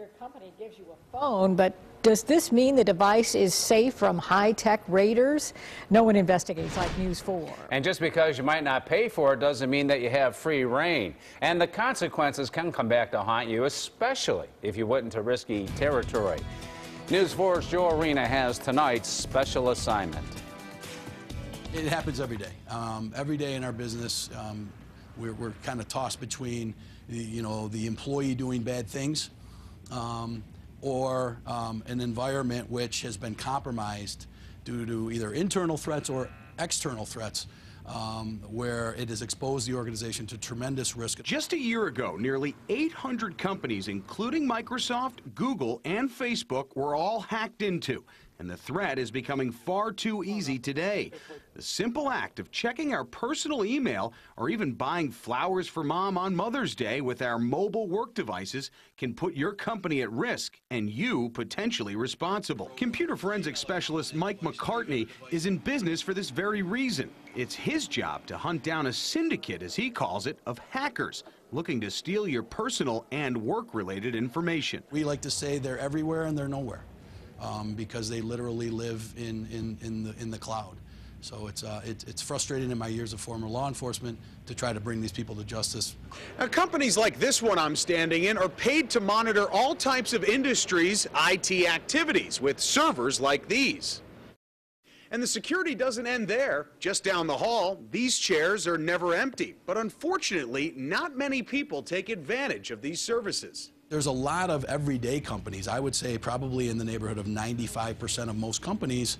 Your company gives you a phone, but does this mean the device is safe from high-tech raiders? No one investigates like News 4. And just because you might not pay for it doesn't mean that you have free reign. And the consequences can come back to haunt you, especially if you went into risky territory. News 4's Joe Arena has tonight's special assignment. It happens every day. Every day in our business, we're kind of tossed between the employee doing bad things or an environment which has been compromised due to either internal threats or external threats, where it has exposed the organization to tremendous risk. Just a year ago, nearly 800 companies, including Microsoft, Google, and Facebook, were all hacked into. And the threat is becoming far too easy today. The simple act of checking our personal email or even buying flowers for mom on Mother's Day with our mobile work devices can put your company at risk and you potentially responsible. Computer forensics specialist Mike McCartney is in business for this very reason. It's his job to hunt down a syndicate, as he calls it, of hackers looking to steal your personal and work-related information. We like to say they're everywhere and they're nowhere. Because they literally live in the cloud. So it's frustrating in my years of former law enforcement to try to bring these people to justice. Now, companies like this one I'm standing in are paid to monitor all types of industries' IT activities with servers like these. And the security doesn't end there. Just down the hall, these chairs are never empty. But unfortunately, not many people take advantage of these services. There's a lot of everyday companies. I would say probably in the neighborhood of 95% of most companies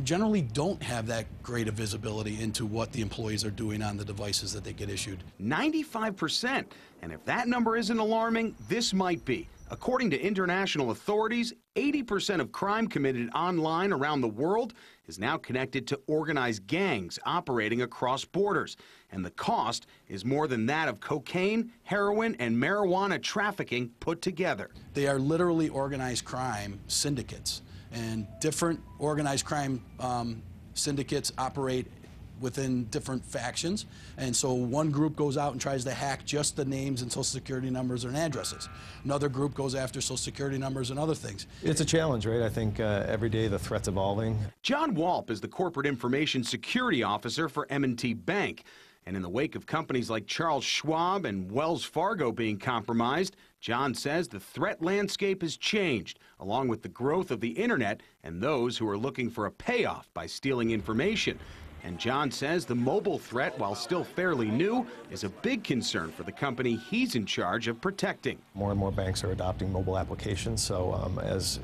generally don't have that great of visibility into what the employees are doing on the devices that they get issued. 95%. And if that number isn't alarming, this might be. According to international authorities, 80% of crime committed online around the world is now connected to organized gangs operating across borders. And the cost is more than that of cocaine, heroin, and marijuana trafficking put together. They are literally organized crime syndicates. And different organized crime syndicates operate within different factions, and so one group goes out and tries to hack just the names and social security numbers and addresses. Another group goes after social security numbers and other things. It's a challenge, right? I think every day the threat's evolving. John Walp is the Corporate Information Security Officer for M&T Bank. And in the wake of companies like Charles Schwab and Wells Fargo being compromised, John says the threat landscape has changed, along with the growth of the internet and those who are looking for a payoff by stealing information. And John says the mobile threat, while still fairly new, is a big concern for the company he's in charge of protecting. More and more banks are adopting mobile applications, so as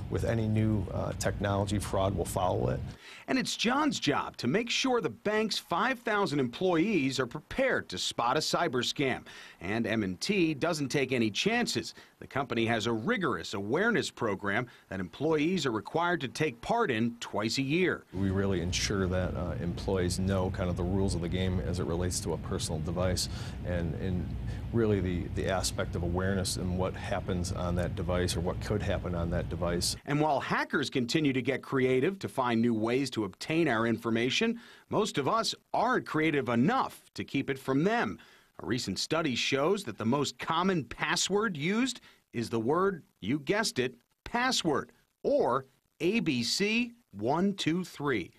with any new technology, fraud will follow it. And it's John's job to make sure the bank's 5,000 employees are prepared to spot a cyber scam. And M&T doesn't take any chances. The company has a rigorous awareness program that employees are required to take part in twice a year. We really ensure that employees know kind of the rules of the game as it relates to a personal device, and really the aspect of awareness and what happens on that device or what could happen on that device. And while hackers continue to get creative to find new ways to obtain our information, most of us aren't creative enough to keep it from them. A recent study shows that the most common password used is the word, you guessed it, password, or ABC123.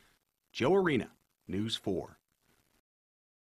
Joe Arena, News 4.